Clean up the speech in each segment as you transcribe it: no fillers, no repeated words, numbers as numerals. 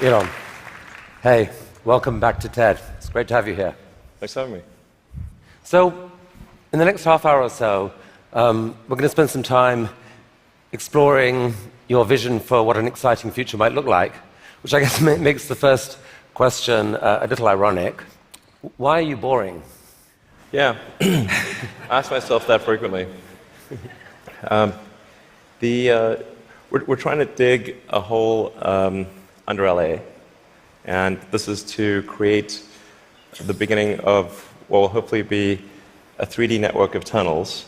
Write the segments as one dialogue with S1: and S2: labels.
S1: Elon, hey, welcome back to TED. It's great to have you here.
S2: Thanks for having me.
S1: So, in the next half hour or so, we're going to spend some time exploring your vision for what an exciting future might look like, which I guess makes the first question a little ironic. Why are you boring?
S2: Yeah, I ask myself that frequently. We're trying to dig a hole under LA, and this is to create the beginning of what will hopefully be a 3D network of tunnels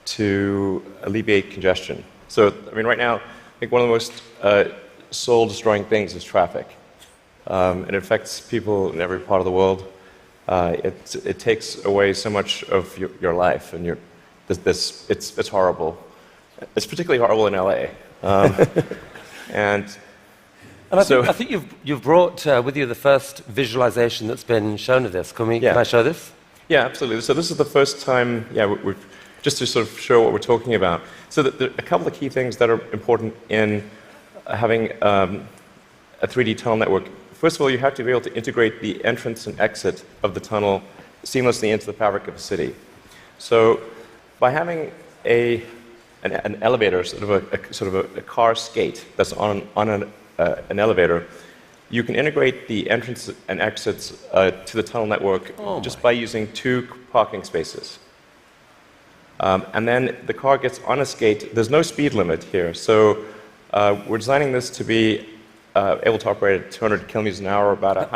S2: to alleviate congestion. So, I mean, right now, I think one of the most soul-destroying things is traffic. It affects people in every part of the world. It takes away so much of your life, and it's horrible. It's particularly horrible in LA.
S1: I think you've brought with you the first visualization that's been shown of this. Can I show this?
S2: Yeah, absolutely. So this is the first time, we're just to sort of show what we're talking about. So there are a couple of key things that are important in having a 3D tunnel network. First of all, you have to be able to integrate the entrance and exit of the tunnel seamlessly into the fabric of the city. So by having an elevator, sort of a car skate that's on an elevator, you can integrate the entrance and exits to the tunnel network just by using 2 parking spaces. And then the car gets on a skate. There's no speed limit here, so we're designing this to be able to operate at 200 kilometers an hour, about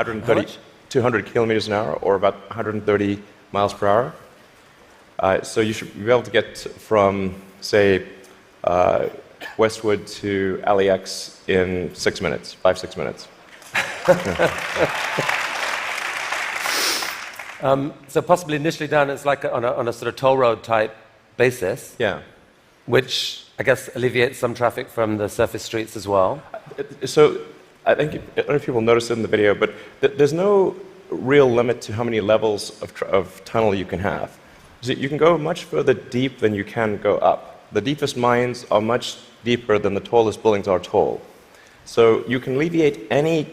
S2: 200 kilometers an hour, or about 130 miles per hour. So you should be able to get from, say, Westwood to LAX in 6 minutes, 5-6 minutes.
S1: So possibly initially done as like on a sort of toll road type basis.
S2: Yeah.
S1: Which I guess alleviates some traffic from the surface streets as well.
S2: So I don't know if people noticed it in the video, but there's no real limit to how many levels of tunnel you can have. So you can go much further deep than you can go up. The deepest mines are much deeper than the tallest buildings are tall. So you can alleviate any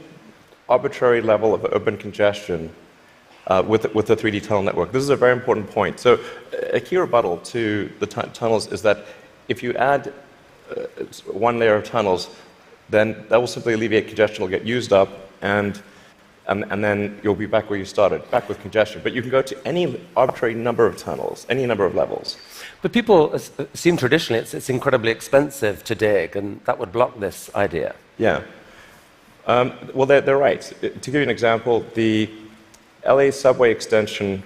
S2: arbitrary level of urban congestion with the 3D tunnel network. This is a very important point. So a key rebuttal to the tunnels is that if you add one layer of tunnels, then that will simply alleviate congestion. It'll get used up, and then you'll be back where you started, back with congestion. But you can go to any arbitrary number of tunnels, any number of levels.
S1: But people assume traditionally it's incredibly expensive to dig, and that would block this idea.
S2: Yeah. Well, they're right. To give you an example, the LA subway extension,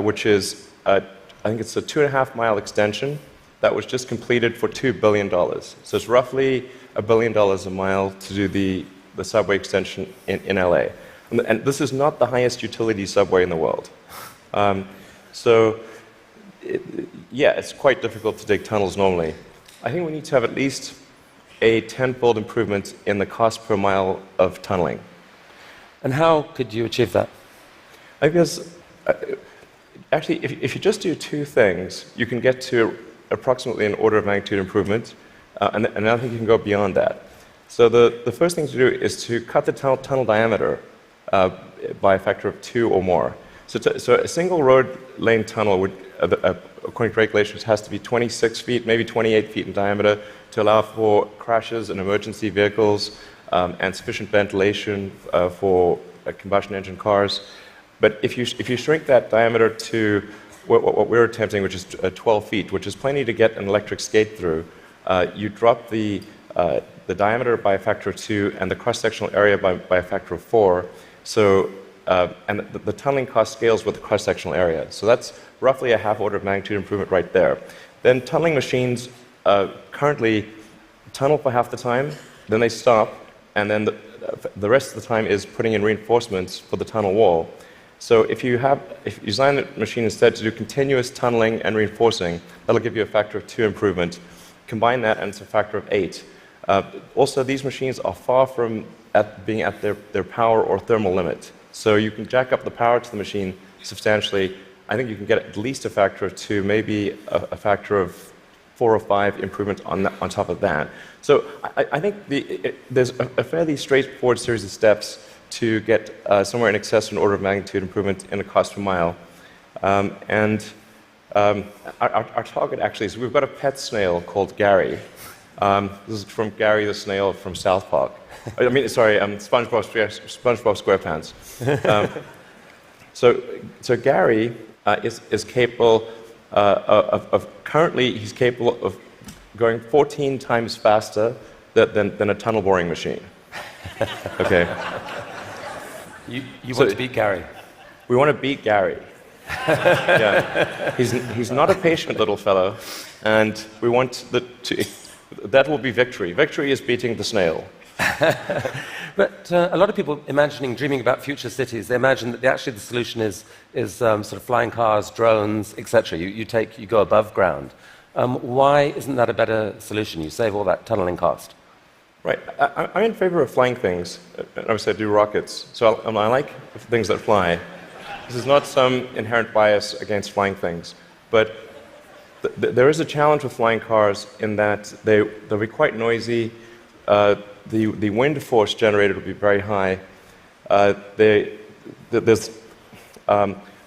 S2: which is, I think it's a 2.5-mile extension that was just completed for $2 billion. So it's roughly $1 billion a mile to do the subway extension in LA. And this is not the highest utility subway in the world. It's quite difficult to dig tunnels normally. I think we need to have at least a 10-fold improvement in the cost per mile of tunneling.
S1: And how could you achieve that?
S2: I guess, actually, if you just do 2 things, you can get to approximately an order of magnitude improvement, and I think you can go beyond that. So the first thing to do is to cut the tunnel diameter by a factor of 2 or more. So a single road lane tunnel would, according to regulations, has to be 26 feet, maybe 28 feet in diameter to allow for crashes and emergency vehicles and sufficient ventilation for combustion engine cars. But if you shrink that diameter to what we're attempting, which is 12 feet, which is plenty to get an electric skate through, you drop the diameter by a factor of 2 and the cross-sectional area by a factor of 4. So, and the tunneling cost scales with the cross-sectional area. So that's roughly a half order of magnitude improvement right there. Then tunneling machines currently tunnel for half the time, then they stop, and then the rest of the time is putting in reinforcements for the tunnel wall. So if you design the machine instead to do continuous tunneling and reinforcing, that'll give you a factor of 2 improvement. Combine that and it's a factor of 8. Also, these machines are far from being at their power or thermal limit. So you can jack up the power to the machine substantially. I think you can get at least a factor of 2, maybe a factor of 4 or 5 improvements on top of that. So I think there's a fairly straightforward series of steps to get somewhere in excess of an order of magnitude improvement in the cost per mile. Our target actually is we've got a pet snail called Gary. This is from Gary the snail from South Park. I mean, sorry, SpongeBob SquarePants. So Gary is capable currently he's capable of going 14 times faster than a tunnel boring machine. Okay.
S1: You want to beat Gary?
S2: We want to beat Gary. Yeah. He's not a patient little fellow, and we want that will be victory. Victory is beating the snail.
S1: But a lot of people dreaming about future cities, they imagine that actually the solution is sort of flying cars, drones, etc. You go above ground. Why isn't that a better solution? You save all that tunneling cost.
S2: Right. I'm in favor of flying things. Obviously, I do rockets, so I like things that fly. This is not some inherent bias against flying things, but there is a challenge with flying cars in that they'll be quite noisy. The wind force generated will be very high. Let's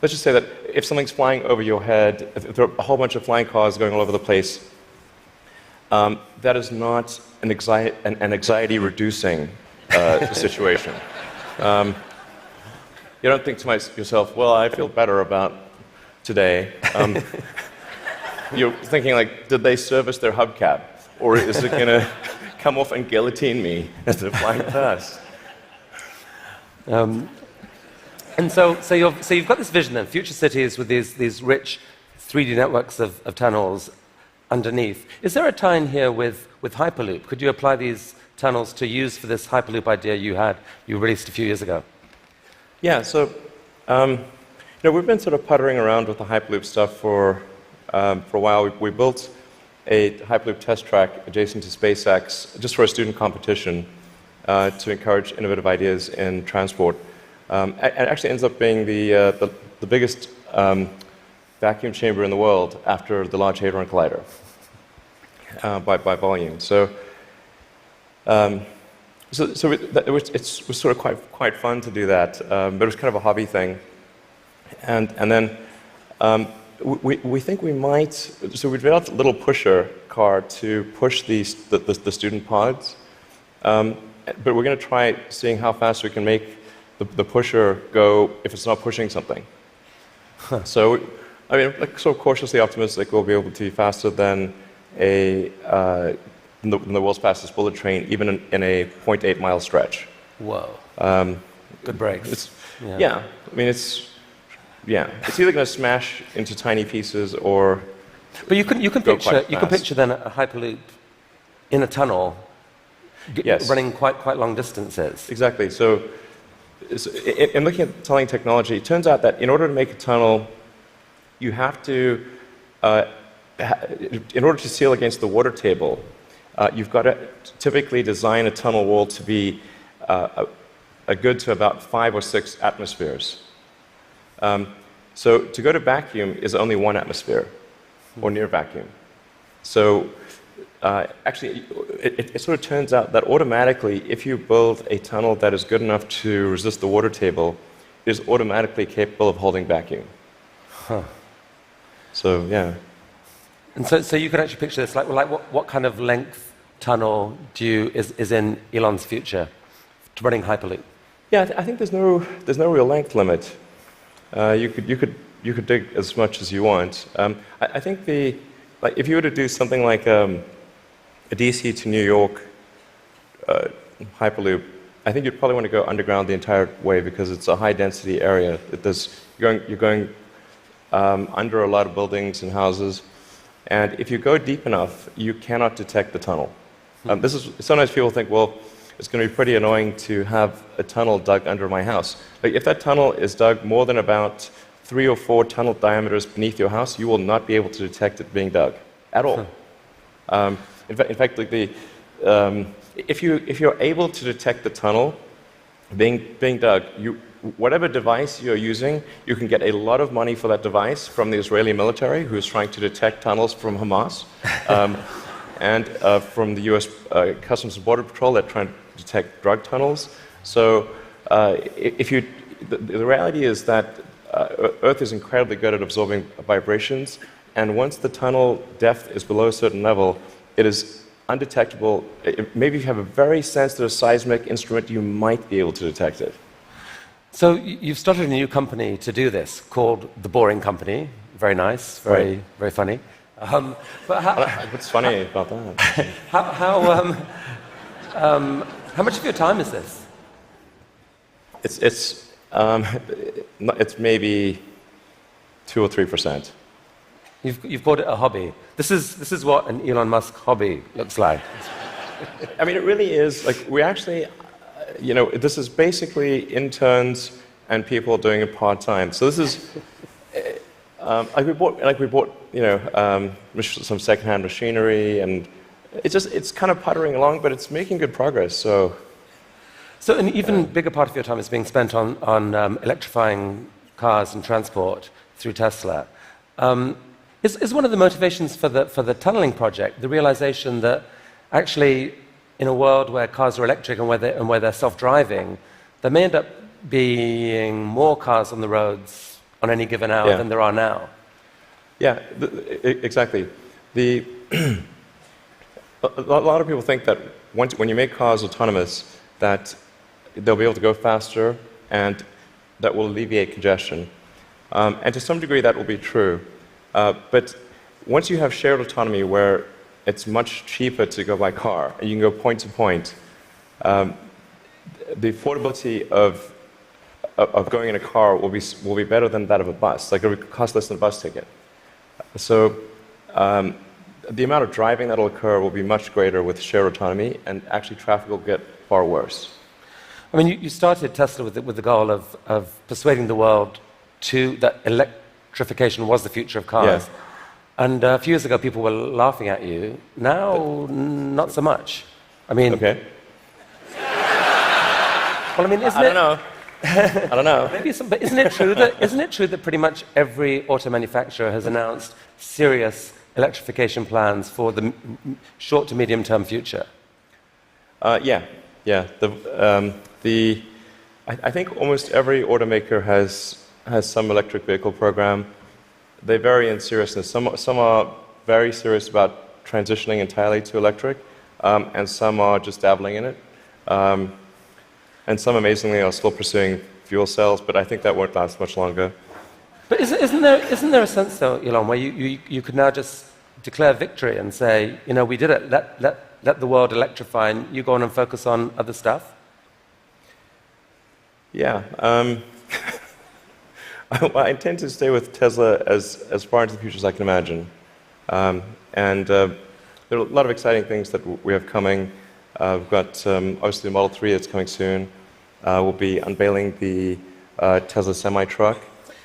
S2: just say that if something's flying over your head, if there are a whole bunch of flying cars going all over the place, that is not an anxiety-reducing situation. You don't think to yourself, well, I feel better about today. You're thinking, like, did they service their hubcap? Or is it going to come off and guillotine me as they're flying past?
S1: And so you've got this vision then, future cities with these rich 3D networks of tunnels underneath. Is there a tie-in here with Hyperloop? Could you apply these tunnels to use for this Hyperloop idea you released a few years ago?
S2: Yeah, so we've been sort of puttering around with the Hyperloop stuff for a while. We built a Hyperloop test track adjacent to SpaceX just for a student competition to encourage innovative ideas in transport. It actually ends up being the biggest vacuum chamber in the world after the Large Hadron Collider by volume. It was sort of quite fun to do that, but it was kind of a hobby thing. And then we think we might. So we developed a little pusher car to push the student pods, but we're going to try seeing how fast we can make the pusher go if it's not pushing something. Huh. So, I mean, like, sort of cautiously optimistic we'll be able to be faster than the world's fastest bullet train, even in a 0.8 mile stretch.
S1: Whoa. Good brakes.
S2: Yeah. I mean, it's either going to smash into tiny pieces or.
S1: But you can picture then a Hyperloop in a tunnel,
S2: yes,
S1: running quite long distances.
S2: Exactly. So in looking at tunneling technology, it turns out that in order to make a tunnel, you have to, in order to seal against the water table, you've got to typically design a tunnel wall to be a good to about 5 or 6 atmospheres. So to go to vacuum is only 1 atmosphere, or near vacuum. So actually, it sort of turns out that automatically, if you build a tunnel that is good enough to resist the water table, it is automatically capable of holding vacuum.
S1: Huh.
S2: So, yeah.
S1: And so you can actually picture this, like what kind of length tunnel is in Elon's future to running Hyperloop?
S2: Yeah, I think there's no real length limit. You could dig as much as you want. I think if you were to do something like a DC to New York Hyperloop, I think you'd probably want to go underground the entire way because it's a high density area. You're going under a lot of buildings and houses, and if you go deep enough, you cannot detect the tunnel. Sometimes people think, well, it's going to be pretty annoying to have a tunnel dug under my house. Like, if that tunnel is dug more than about 3 or 4 tunnel diameters beneath your house, you will not be able to detect it being dug at all. In fact, like if you're able to detect the tunnel being dug, whatever device you're using, you can get a lot of money for that device from the Israeli military, who's trying to detect tunnels from Hamas, and from the US Customs and Border Patrol that trying to detect drug tunnels. So the reality is that Earth is incredibly good at absorbing vibrations, and once the tunnel depth is below a certain level, it is undetectable. Maybe if you have a very sensitive seismic instrument, you might be able to detect it.
S1: So you've started a new company to do this called The Boring Company. Very nice, very funny. But
S2: what's funny about that?
S1: How much of your time is this?
S2: It's maybe 2 or 3%.
S1: You've called it a hobby. This is what an Elon Musk hobby looks like.
S2: I mean, it really is. Like, we actually, this is basically interns and people doing it part-time. So this is, we bought, some secondhand machinery, and it's kind of puttering along, but it's making good progress. So an even bigger part of your time is being spent on electrifying cars and transport through Tesla. Is one of the motivations for the tunneling project the realization that actually, in a world where cars are electric and where they're self-driving, there may end up being more cars on the roads on any given hour than there are now? Yeah, exactly. A lot of people think that when you make cars autonomous, that they'll be able to go faster and that will alleviate congestion. And to some degree, that will be true. But once you have shared autonomy where it's much cheaper to go by car, and you can go point to point, the affordability of going in a car will be better than that of a bus. Like, it will cost less than a bus ticket. So the amount of driving that will occur will be much greater with shared autonomy, and actually traffic will get far worse. I mean, you started Tesla with the goal of persuading the world that electrification was the future of cars. Yeah. And a few years ago, people were laughing at you. Now, not so much. I mean... Okay. Well, I mean, isn't it... I don't know. But isn't it true that pretty much every auto manufacturer has announced serious electrification plans for the short to medium term future? Yeah. I think almost every automaker has some electric vehicle program. They vary in seriousness. Some are very serious about transitioning entirely to electric, and some are just dabbling in it. And some, amazingly, are still pursuing fuel cells, but I think that won't last much longer. But isn't there a sense, though, Elon, where you could now just declare victory and say, we did it, let the world electrify, and you go on and focus on other stuff? Yeah. I intend to stay with Tesla as far into the future as I can imagine. And there are a lot of exciting things that we have coming. We've got, obviously, the Model 3 that's coming soon. We'll be unveiling the Tesla semi-truck.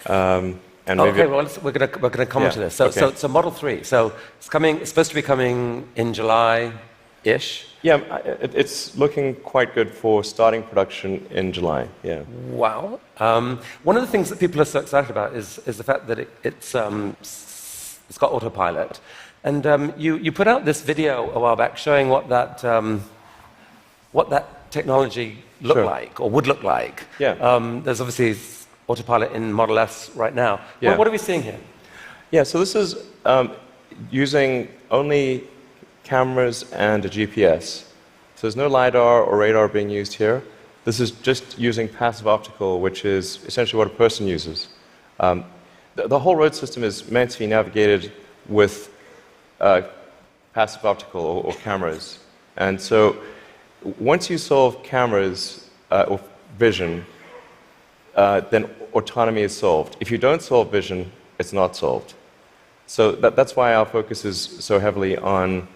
S2: And okay, well, we're going to come to this. So Model 3. So it's supposed to be coming in July-ish. Yeah, it's looking quite good for starting production in July. Yeah. Wow. One of the things that people are so excited about is the fact that it's got autopilot. And you put out this video a while back showing what that technology looked like, or would look like. Yeah. There's obviously autopilot in Model S right now. Yeah. What are we seeing here? Yeah, so this is using only cameras and a GPS. So there's no LiDAR or radar being used here. This is just using passive optical, which is essentially what a person uses. The whole road system is meant to be navigated with passive optical or cameras. And so once you solve cameras or vision, then autonomy is solved. If you don't solve vision, it's not solved. So that's why our focus is so heavily on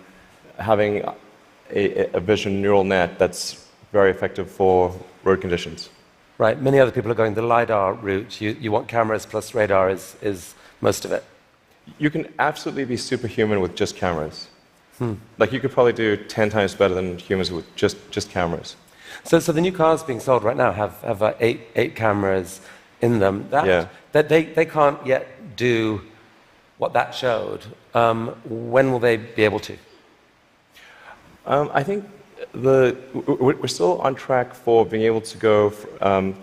S2: having a vision neural net that's very effective for road conditions. Right. Many other people are going the LiDAR route. You want cameras plus radar is most of it. You can absolutely be superhuman with just cameras. Like, you could probably do 10 times better than humans with just cameras.
S1: So the new cars being sold right now have eight cameras in them. That they can't yet do what that showed. When will they be able to?
S2: I think we're still on track for being able to go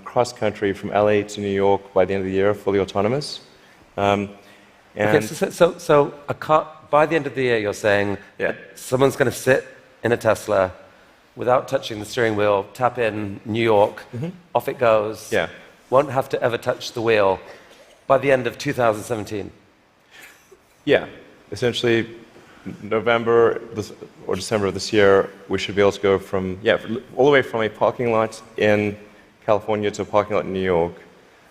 S2: cross-country from LA to New York by the end of the year, fully autonomous.
S1: Okay, so a car, by the end of the year, you're saying someone's going to sit in a Tesla without touching the steering wheel, tap in New York, off it goes, won't have to ever touch the wheel by the end of 2017?
S2: Yeah, essentially November or December of this year, we should be able to go from, all the way from a parking lot in California to a parking lot in New York,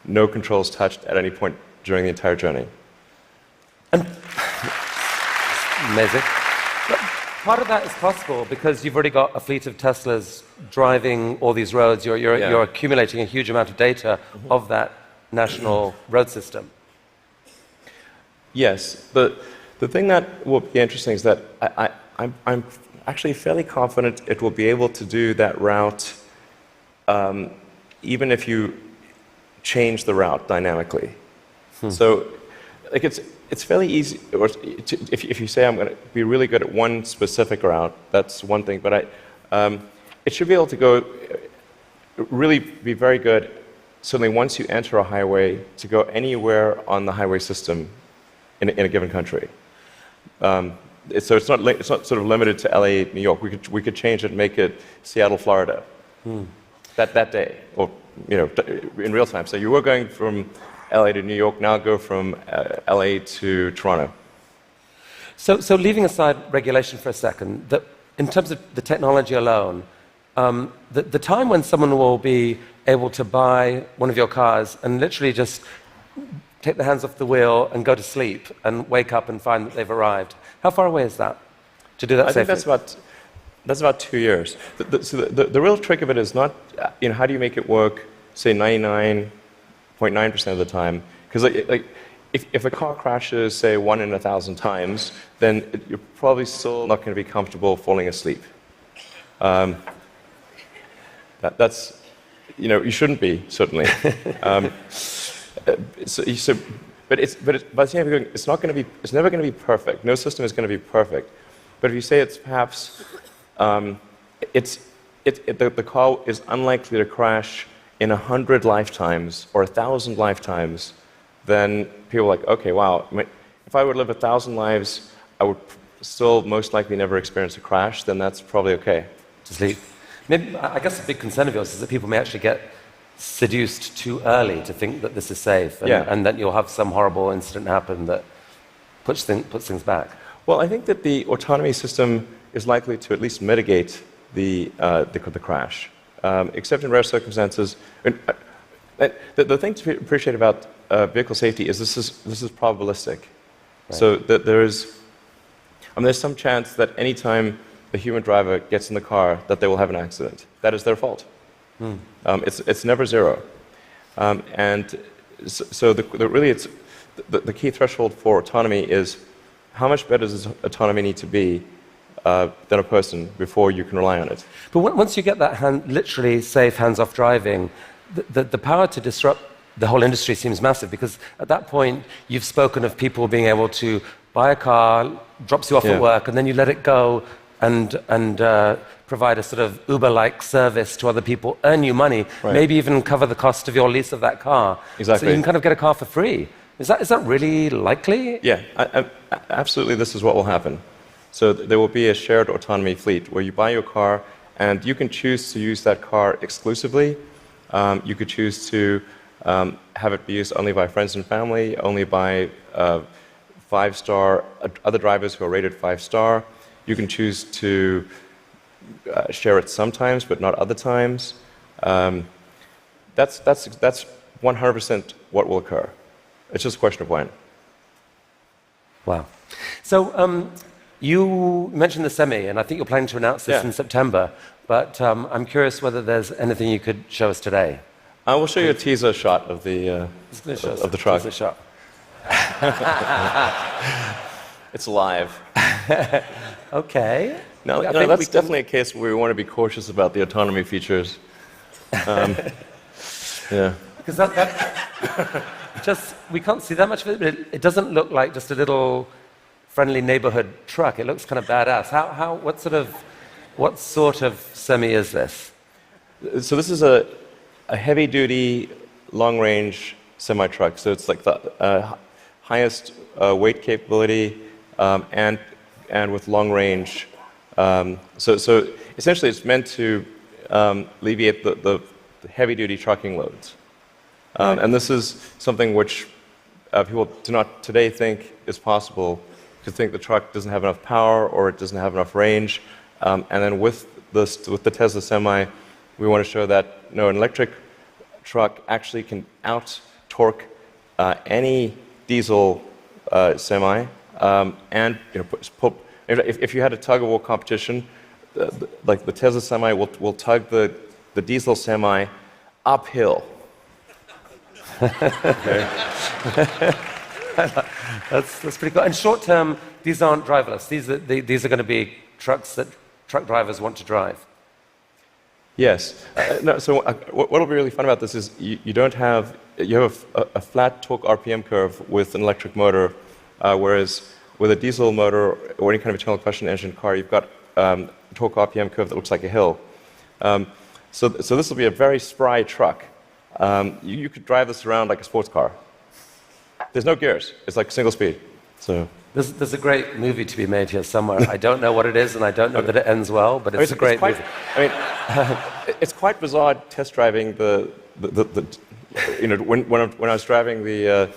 S2: no controls touched at any point during the entire journey.
S1: And amazing. But part of that is possible because you've already got a fleet of Teslas driving all these roads. You're accumulating a huge amount of data of that national road system.
S2: Yes, the thing that will be interesting is that I'm actually fairly confident it will be able to do that route even if you change the route dynamically. So, like it's fairly easy. Or if you say I'm going to be really good at one specific route, that's one thing. But it should be able to go really be very good. Certainly, once you enter a highway, to go anywhere on the highway system in a given country. So it's not sort of limited to LA, New York. We could change it and make it Seattle, Florida, that day, or in real time. So you were going from LA to New York, now go from LA to Toronto.
S1: So leaving aside regulation for a second, in terms of the technology alone, the time when someone will be able to buy one of your cars and literally just take their hands off the wheel and go to sleep and wake up and find that they've arrived, how far away is that to do that safely?
S2: I think that's about 2 years. So the real trick of it is not, how do you make it work, say 99.9% of the time? Because if a car crashes, say 1 in 1,000 times, then you're probably still not going to be comfortable falling asleep. That's, you shouldn't be, certainly. But by the same time, it's never going to be perfect. No system is going to be perfect. But if you say it's perhaps, the car is unlikely to crash in 100 lifetimes or 1,000 lifetimes, then people are like, okay, wow, if I would live 1,000 lives, I would still most likely never experience a crash, then that's probably okay.
S1: To sleep. Maybe, I guess a big concern of yours is that people may actually get seduced too early to think that this is safe, and that you'll have some horrible incident happen that puts things back.
S2: Well, I think that the autonomy system is likely to at least mitigate the crash, except in rare circumstances. The thing to appreciate about vehicle safety is this is probabilistic. Right. So that there's some chance that anytime a human driver gets in the car that they will have an accident. That is their fault. It's never zero. And so the key threshold for autonomy is how much better does autonomy need to be than a person before you can rely on it.
S1: But once you get that literally safe hands-off driving, the power to disrupt the whole industry seems massive, because at that point you've spoken of people being able to buy a car, drops you off at work, and then you let it go and provide a sort of Uber-like service to other people, earn you money, maybe even cover the cost of your lease of that car.
S2: Exactly.
S1: So you can kind of get a car for free. Is that really likely?
S2: Yeah, absolutely. This is what will happen. So there will be a shared autonomy fleet where you buy your car and you can choose to use that car exclusively. You could choose to have it be used only by friends and family, only by 5-star other drivers who are rated 5-star. You can choose to share it sometimes, but not other times. That's 100% what will occur. It's just a question of when.
S1: Wow. So you mentioned the Semi, and I think you're planning to announce this in September, but I'm curious whether there's anything you could show us today.
S2: I will show you a teaser shot of the truck.
S1: Teaser shot.
S2: It's live.
S1: Okay.
S2: No,
S1: I
S2: no,
S1: think
S2: that's definitely a case where we want to be cautious about the autonomy features. Yeah.
S1: Because that just, we can't see that much of it, but it doesn't look like just a little friendly neighborhood truck. It looks kind of badass. What sort of semi is this?
S2: So this is a heavy-duty, long-range semi-truck. So it's like the highest weight capability and with long range. So essentially, it's meant to alleviate the heavy-duty trucking loads.
S1: Right.
S2: And this is something which people do not today think is possible, because think the truck doesn't have enough power or it doesn't have enough range. And then with the Tesla Semi, we want to show that no, an electric truck actually can out-torque any diesel semi. And if you had a tug-of-war competition, like the Tesla Semi will tug the diesel Semi uphill.
S1: That's pretty cool. And short term, these aren't driverless. These are going to be trucks that truck drivers want to drive.
S2: Yes. No, so what will be really fun about this is you have a flat torque RPM curve with an electric motor, whereas with a diesel motor or any kind of internal combustion engine car, you've got a torque RPM curve that looks like a hill. So this will be a very spry truck. You could drive this around like a sports car. There's no gears. It's like single speed. So
S1: there's a great movie to be made here somewhere. I don't know what it is, and I don't know that it ends well, but it's a great movie.
S2: I mean, it's quite bizarre test driving when I was driving the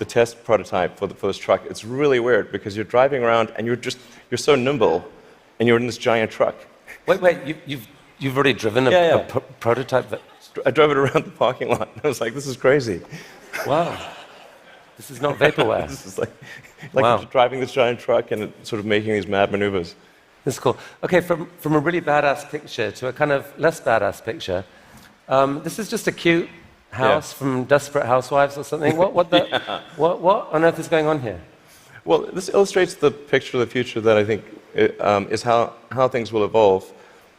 S2: test prototype for this truck. It's really weird because you're driving around and you're so nimble, and you're in this giant truck.
S1: Wait, you've already driven a prototype?
S2: I drove it around the parking lot, and I was like, this is crazy.
S1: Wow. This is not vaporware.
S2: This is like wow. Driving this giant truck and sort of making these mad maneuvers.
S1: This is cool. Okay, from a really badass picture to a kind of less badass picture, this is just a cute house from Desperate Housewives or something. What on earth is going on here?
S2: Well, this illustrates the picture of the future that I think is how things will evolve.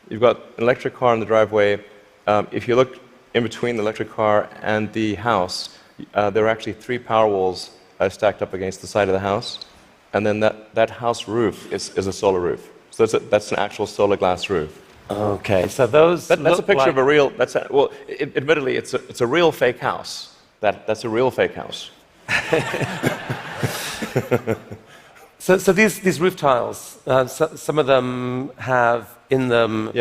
S2: You've got an electric car in the driveway. If you look in between the electric car and the house, there are actually 3 power walls stacked up against the side of the house, and then that house roof is a solar roof. So that's an actual solar glass roof.
S1: Okay, so that's
S2: a picture of a real. Admittedly, it's a real fake house. That's a real fake house.
S1: So these roof tiles, some of them have in them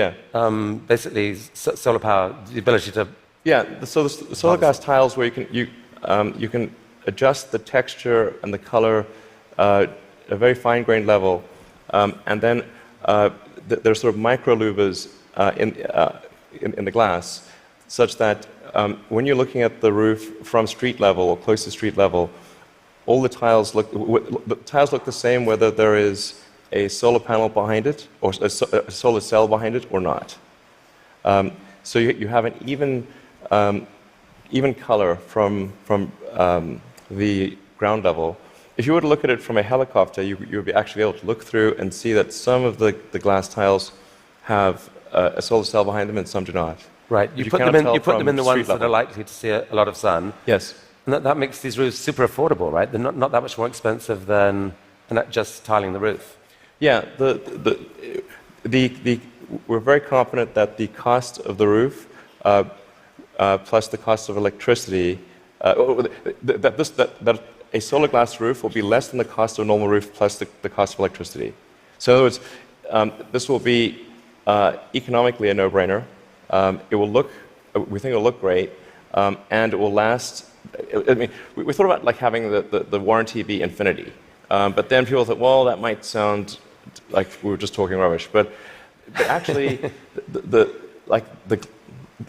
S1: basically solar power, the ability to.
S2: Yeah, so the solar glass tiles where you can adjust the texture and the color at a very fine-grained level, and then there's sort of micro louvers in the glass, such that when you're looking at the roof from street level or close to street level, all the tiles look the same whether there is a solar panel behind it or a solar cell behind it or not. So you have an even color from the ground level. If you were to look at it from a helicopter, you would be actually able to look through and see that some of the glass tiles have a solar cell behind them and some do not.
S1: Right. You put them in the ones that are likely to see a lot of sun.
S2: Yes.
S1: And that makes these roofs super affordable, right? They're not that much more expensive than just tiling the roof.
S2: Yeah. We're very confident that the cost of the roof plus the cost of electricity, that a solar glass roof will be less than the cost of a normal roof plus the cost of electricity. So in other words, this will be economically a no-brainer. We think it will look great, and it will last. I mean, we thought about like having the warranty be infinity, but then people thought, well, that might sound like we were just talking rubbish. But actually,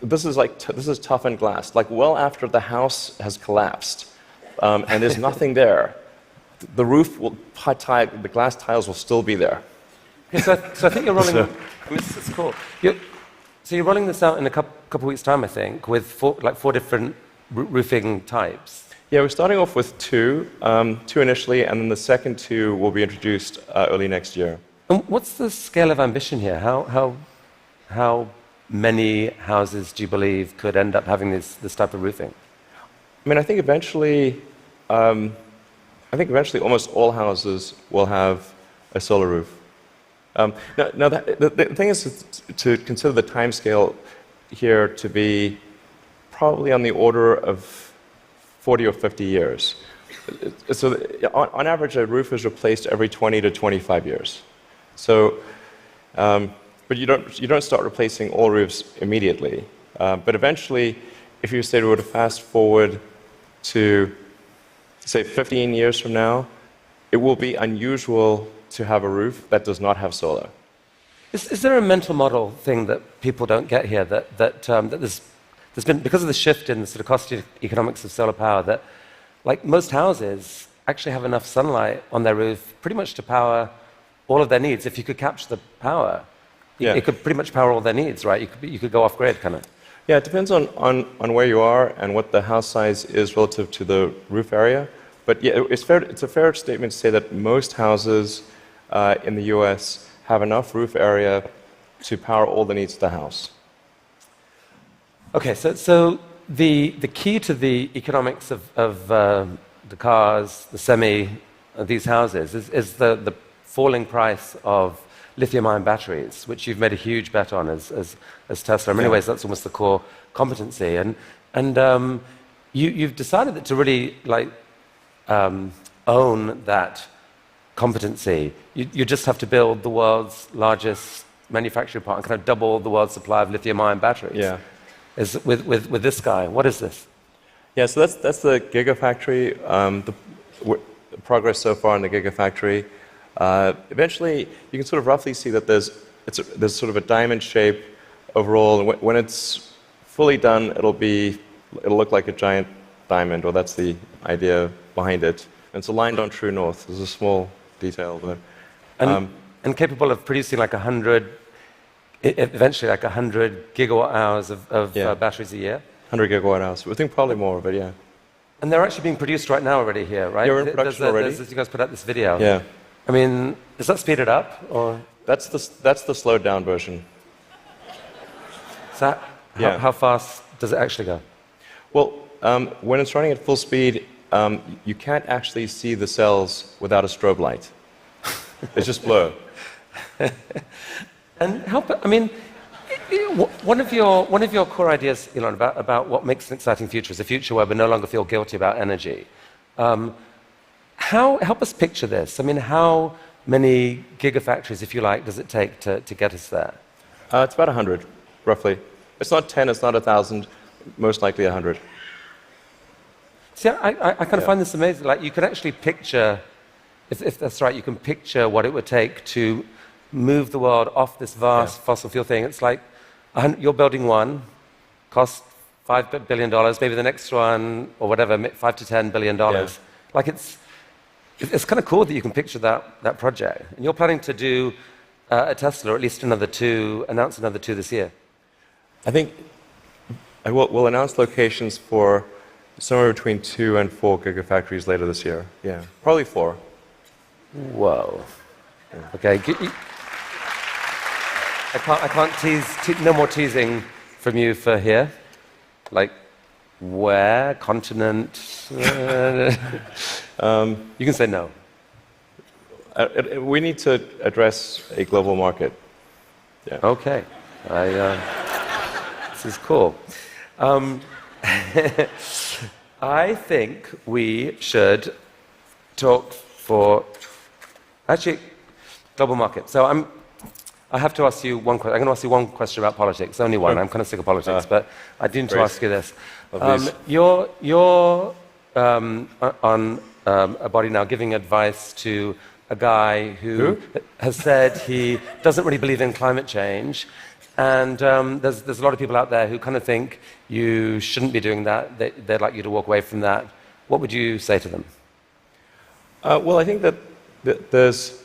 S2: this is toughened glass. Like well after the house has collapsed, and there's nothing there, the roof the glass tiles will still be there.
S1: Okay, so I think you're rolling. I mean, this is cool. So you're rolling this out in a couple weeks' time, I think, with four different roofing types.
S2: Yeah, we're starting off with two initially, and then the second 2 will be introduced early next year.
S1: And what's the scale of ambition here? How many houses do you believe could end up having this type of roofing?
S2: I mean, I think eventually almost all houses will have a solar roof. Now the thing is to consider the time scale here to be probably on the order of 40 or 50 years. So on average, a roof is replaced every 20 to 25 years. So, but you don't start replacing all roofs immediately. But eventually, if you say we were to fast forward to, say, 15 years from now, it will be unusual to have a roof that does not have solar.
S1: Is there a mental model thing that people don't get here that there's been, because of the shift in the sort of cost economics of solar power, that like most houses actually have enough sunlight on their roof pretty much to power all of their needs. If you could capture the power, it could pretty much power all their needs, right? You could go off grid, kind of.
S2: Yeah, it depends on where you are and what the house size is relative to the roof area. But yeah, it's a fair statement to say that most houses in the US have enough roof area to power all the needs of the house.
S1: Okay, so the key to the economics of the cars, the semi, these houses is the falling price of lithium-ion batteries, which you've made a huge bet on as Tesla. In many ways, that's almost the core competency. And you've decided that to really own that competency, you just have to build the world's largest manufacturing plant and kind of double the world's supply of lithium-ion batteries.
S2: Yeah.
S1: With this guy. What is this?
S2: Yeah, so that's the Gigafactory. The progress so far in the Gigafactory. Eventually, you can sort of roughly see that there's sort of a diamond shape overall, and when it's fully done, it'll look like a giant diamond, or that's the idea behind it. And it's aligned on true north. There's a small detail there.
S1: And capable of producing like 100, eventually like 100 gigawatt hours of batteries a year?
S2: 100 gigawatt hours. We think probably more, but yeah.
S1: And they're actually being produced right now already here, right?
S2: Yeah, we're in production already.
S1: You guys put out this video.
S2: Yeah.
S1: I mean, does that speed it up, or?
S2: That's the slowed down version.
S1: So how fast does it actually go?
S2: Well, when it's running at full speed, you can't actually see the cells without a strobe light. It's just blur.
S1: And one of your core ideas, Elon, about what makes an exciting future is a future where we no longer feel guilty about energy. Help us picture this. I mean, how many gigafactories, if you like, does it take to get us there?
S2: It's about 100, roughly. It's not 10, it's not 1,000, most likely 100.
S1: See, I kind of find this amazing. Like, you can actually picture, if that's right, you can picture what it would take to move the world off this vast fossil fuel thing. It's like you're building one, cost $5 billion, maybe the next one, or whatever, $5 to $10 billion.
S2: Yeah.
S1: Like, it's kind of cool that you can picture that project. And you're planning to do a Tesla, or at least announce another two this year.
S2: I think we'll announce locations for somewhere between 2 and 4 gigafactories later this year. Yeah, probably 4.
S1: Whoa. Yeah. Okay. I can't tease. No more teasing from you for here. Like, where? Continent? You can say no.
S2: We need to address a global market. Yeah.
S1: Okay. This is cool. I think we should talk for global market. So I have to ask you one question. I'm going to ask you one question about politics. Only one. I'm kind of sick of politics, but I do need to ask you this. You're on a body now giving advice to a guy who has said he doesn't really believe in climate change. And there's a lot of people out there who kind of think you shouldn't be doing that. They'd like you to walk away from that. What would you say to them?
S2: Well, I think that there's...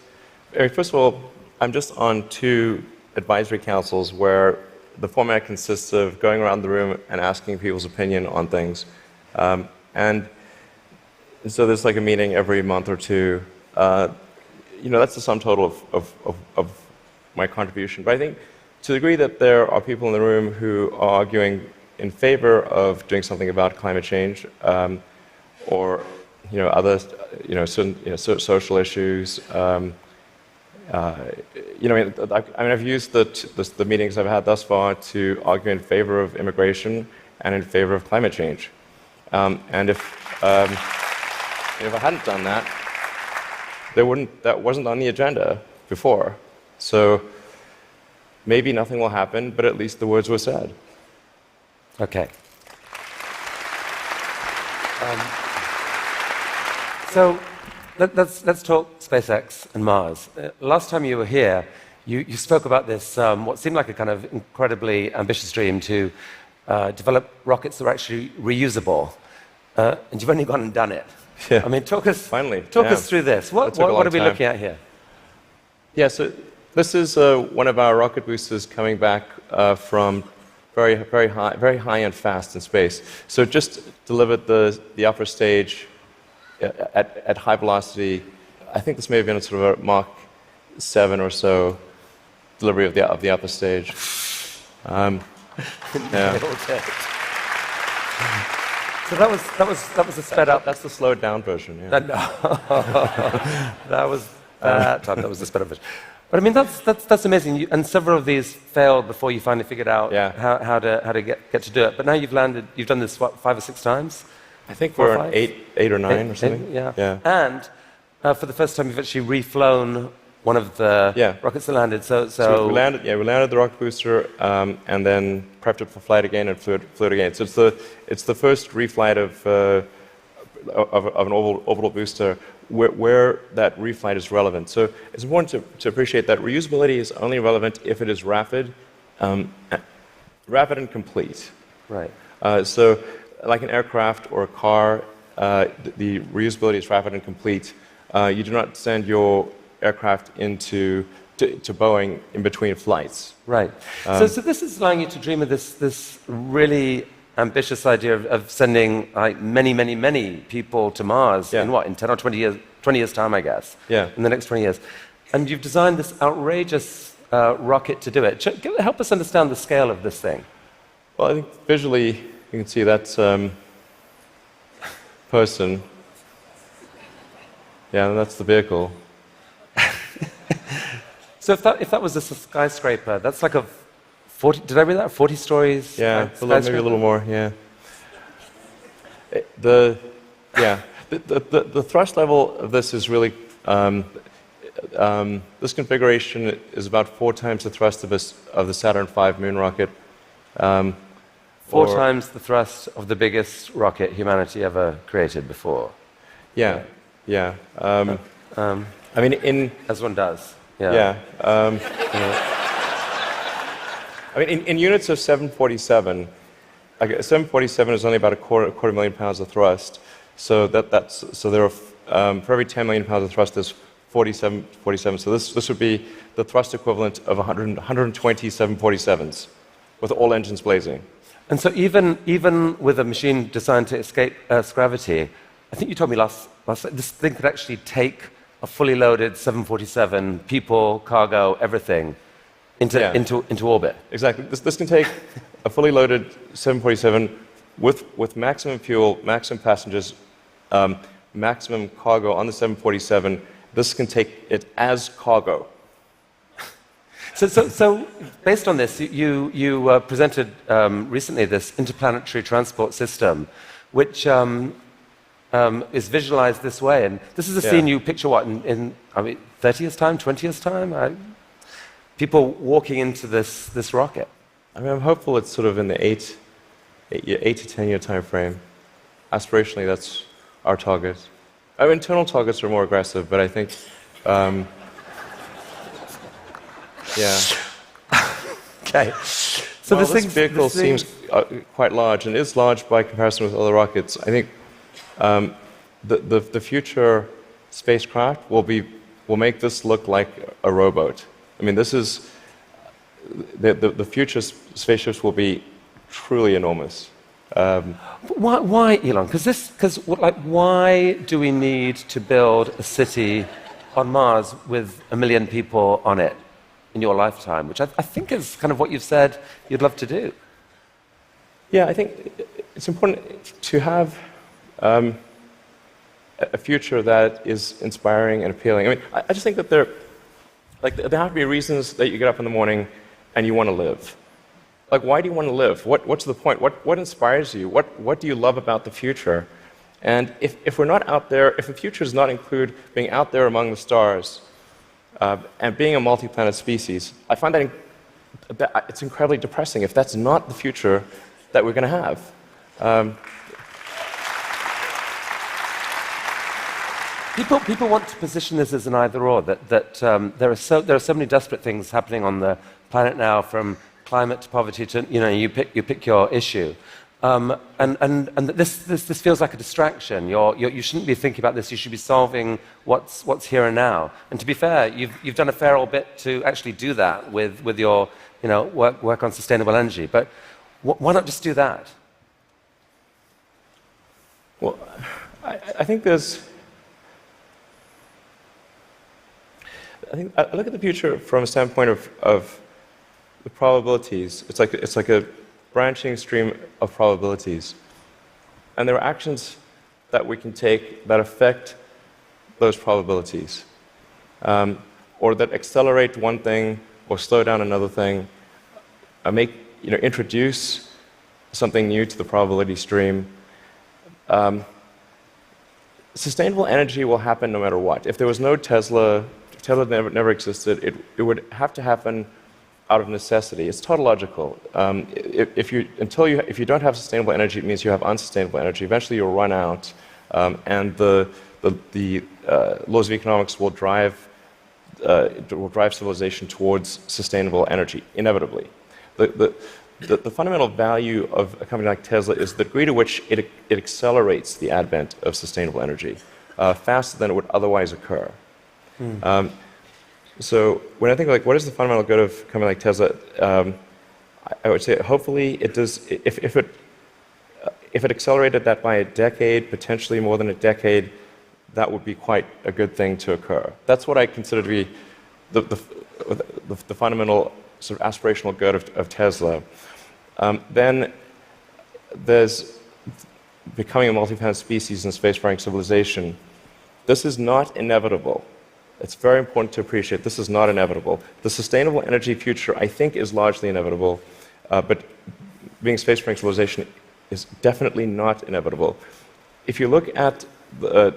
S2: First of all, I'm just on 2 advisory councils where the format consists of going around the room and asking people's opinion on things. And so there's like a meeting every month or 2. that's the sum total of my contribution. But I think to the degree that there are people in the room who are arguing in favor of doing something about climate change, or other certain social issues. I've used the meetings I've had thus far to argue in favor of immigration and in favor of climate change. And if I hadn't done that, that wasn't on the agenda before. So maybe nothing will happen, but at least the words were said.
S1: Okay. So let's talk SpaceX and Mars. Last time you were here, you spoke about this, what seemed like a kind of incredibly ambitious dream to develop rockets that are actually reusable. And you've only gone and done it.
S2: Yeah.
S1: I mean, talk us
S2: us
S1: through this. What are we looking at here?
S2: Yeah, so this is one of our rocket boosters coming back from very high and fast in space. So it just delivered the upper stage at high velocity. I think this may have been a sort of a Mach 7 or so delivery of the upper stage. Yeah.
S1: So that was a sped up.
S2: That's the slowed down version. Yeah.
S1: That was the sped up version. But I mean, that's amazing. And several of these failed before you finally figured out how to get to do it. But now you've landed. You've done this 5 or 6 times.
S2: I think we're on 8 or 9 or something.
S1: Yeah. And for the first time, you've actually reflown one of the rockets that landed. So
S2: we landed. Yeah, we landed the rocket booster and then prepped it for flight again and flew it again. So it's the first reflight of an orbital booster where that reflight is relevant. So it's important to appreciate that reusability is only relevant if it is rapid and complete.
S1: Right.
S2: So like an aircraft or a car, the reusability is rapid and complete. You do not send your aircraft to Boeing in between flights.
S1: Right. So this is allowing you to dream of this really ambitious idea of sending many people to Mars in 10 or 20 years time, I guess.
S2: Yeah.
S1: In the next 20 years. And you've designed this outrageous rocket to do it. Help us understand the scale of this thing.
S2: Well, I think visually you can see that's person. Yeah, and that's the vehicle.
S1: So if that was a skyscraper, that's like a 40. Did I read that? 40 stories.
S2: Yeah, maybe a little more. Yeah. The thrust level of this is really this configuration is about 4 times the thrust of the Saturn V moon rocket.
S1: 4 times the thrust of the biggest rocket humanity ever created before.
S2: Yeah. I mean,
S1: as one does.
S2: Yeah. I mean, in units of 747, like 747 is only about a quarter million pounds of thrust. So there are for every 10 million pounds of thrust, there's 47. So this would be the thrust equivalent of 120 747s, with all engines blazing.
S1: And so even with a machine designed to escape Earth's gravity, I think you told me last this thing could actually take a fully loaded 747, people, cargo, everything, into orbit.
S2: Exactly. This can take a fully loaded 747 with maximum fuel, maximum passengers, maximum cargo on the 747. This can take it as cargo.
S1: So based on this, you presented recently this interplanetary transport system, which is visualized this way. And this is a scene you picture in 30 years' time, 20 years' time? People walking into this rocket.
S2: I mean, I'm hopeful it's sort of in the 8 to 10 year time frame. Aspirationally, that's our target. Our internal targets are more aggressive, but I think,
S1: Okay. So
S2: this vehicle seems quite large, and is large by comparison with other rockets. I think the future spacecraft will make this look like a rowboat. I mean, this is the future spaceships will be truly enormous.
S1: Why, Elon? Because why do we need to build a city on Mars with 1 million people on it in your lifetime, which I think is kind of what you've said you'd love to do.
S2: Yeah, I think it's important to have a future that is inspiring and appealing. I mean, I just think that there have to be reasons that you get up in the morning and you want to live. Like, why do you want to live? What's the point? What inspires you? What do you love about the future? And if we're not out there, if the future does not include being out there among the stars and being a multi-planet species, I find that it's incredibly depressing if that's not the future that we're going to have.
S1: People want to position this as an either-or, that there are so many desperate things happening on the planet now, from climate to poverty to, you pick your issue. And this feels like a distraction. You shouldn't be thinking about this. You should be solving what's here and now. And to be fair, you've done a fair old bit to actually do that with your work on sustainable energy. But why not just do that?
S2: Well, I think there's. I look at the future from a standpoint of the probabilities. It's like a branching stream of probabilities. And there are actions that we can take that affect those probabilities, or that accelerate one thing or slow down another thing, introduce something new to the probability stream. Sustainable energy will happen no matter what. If there was no Tesla never existed, it would have to happen out of necessity. It's tautological. If you don't have sustainable energy, it means you have unsustainable energy. Eventually, you'll run out, and the laws of economics will drive civilization towards sustainable energy inevitably. The fundamental value of a company like Tesla is the degree to which it accelerates the advent of sustainable energy faster than it would otherwise occur. So when I think what is the fundamental good of a company like Tesla, I would say hopefully it does. If it accelerated that by a decade, potentially more than a decade, that would be quite a good thing to occur. That's what I consider to be the fundamental sort of aspirational good of Tesla. Then there's becoming a multi-planet species and spacefaring civilization. This is not inevitable. It's very important to appreciate this is not inevitable. The sustainable energy future, I think, is largely inevitable, but being a spacefaring civilization is definitely not inevitable. If you look at the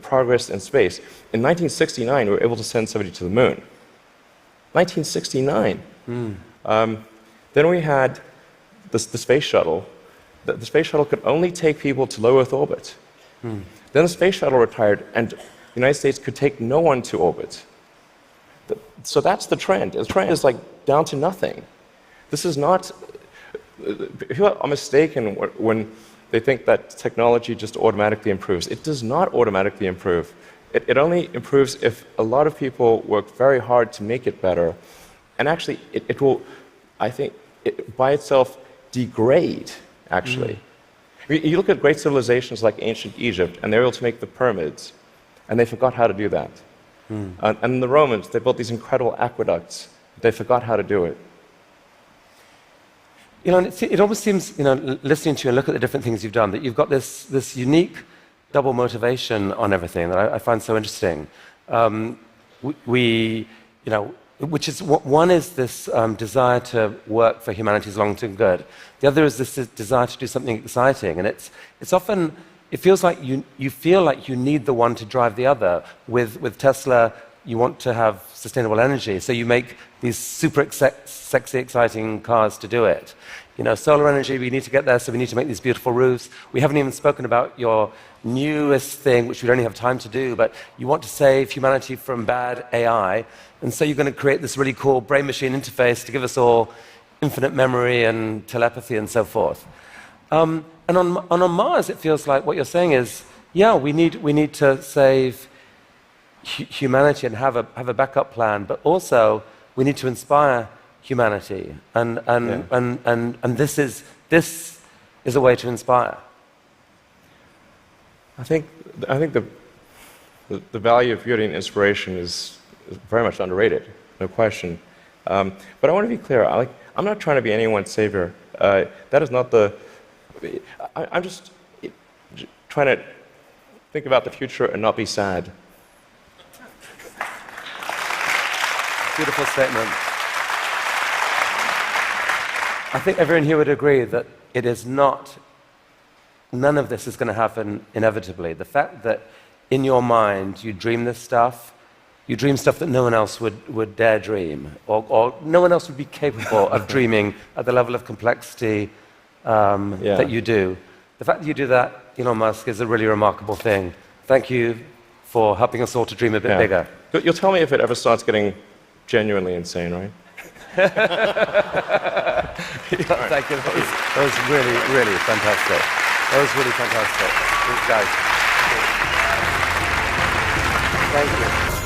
S2: progress in space, in 1969 we were able to send somebody to the moon. 1969. Then we had the space shuttle. The space shuttle could only take people to low Earth orbit. Then the space shuttle retired, and the United States could take no one to orbit. So that's the trend. The trend is down to nothing. This is not. People are mistaken when they think that technology just automatically improves. It does not automatically improve. It only improves if a lot of people work very hard to make it better. And actually, it will, I think, by itself degrade, actually. You look at great civilizations like ancient Egypt, and they were able to make the pyramids, and they forgot how to do that. And the Romans, they built these incredible aqueducts. They forgot how to do it.
S1: It almost seems, listening to you and look at the different things you've done, that you've got this unique double motivation on everything that I find so interesting. Which is one is this desire to work for humanity's long-term good. The other is this desire to do something exciting, and it's often. It feels like you feel like you need the one to drive the other. With Tesla, you want to have sustainable energy, so you make these super sexy, exciting cars to do it. Solar energy, we need to get there, so we need to make these beautiful roofs. We haven't even spoken about your newest thing, which we don't have time to do, but you want to save humanity from bad AI, and so you're going to create this really cool brain-machine interface to give us all infinite memory and telepathy and so forth. And on Mars, it feels like what you're saying is, yeah, we need to save humanity and have a backup plan, but also we need to inspire humanity, and this is a way to inspire.
S2: I think the value of beauty and inspiration is very much underrated, no question. But I want to be clear. I'm not trying to be anyone's savior. That is not the. I'm just trying to think about the future and not be sad.
S1: Beautiful statement. I think everyone here would agree that it is not, none of this is going to happen inevitably. The fact that in your mind you dream this stuff, you dream stuff that no one else would dare dream, or no one else would be capable of dreaming at the level of complexity that you do. The fact that you do that, Elon Musk, is a really remarkable thing. Thank you for helping us all to dream a bit bigger.
S2: You'll tell me if it ever starts getting genuinely insane, right?
S1: Thank you. That was really, really fantastic. That was really fantastic. Thanks, guys. Thank you.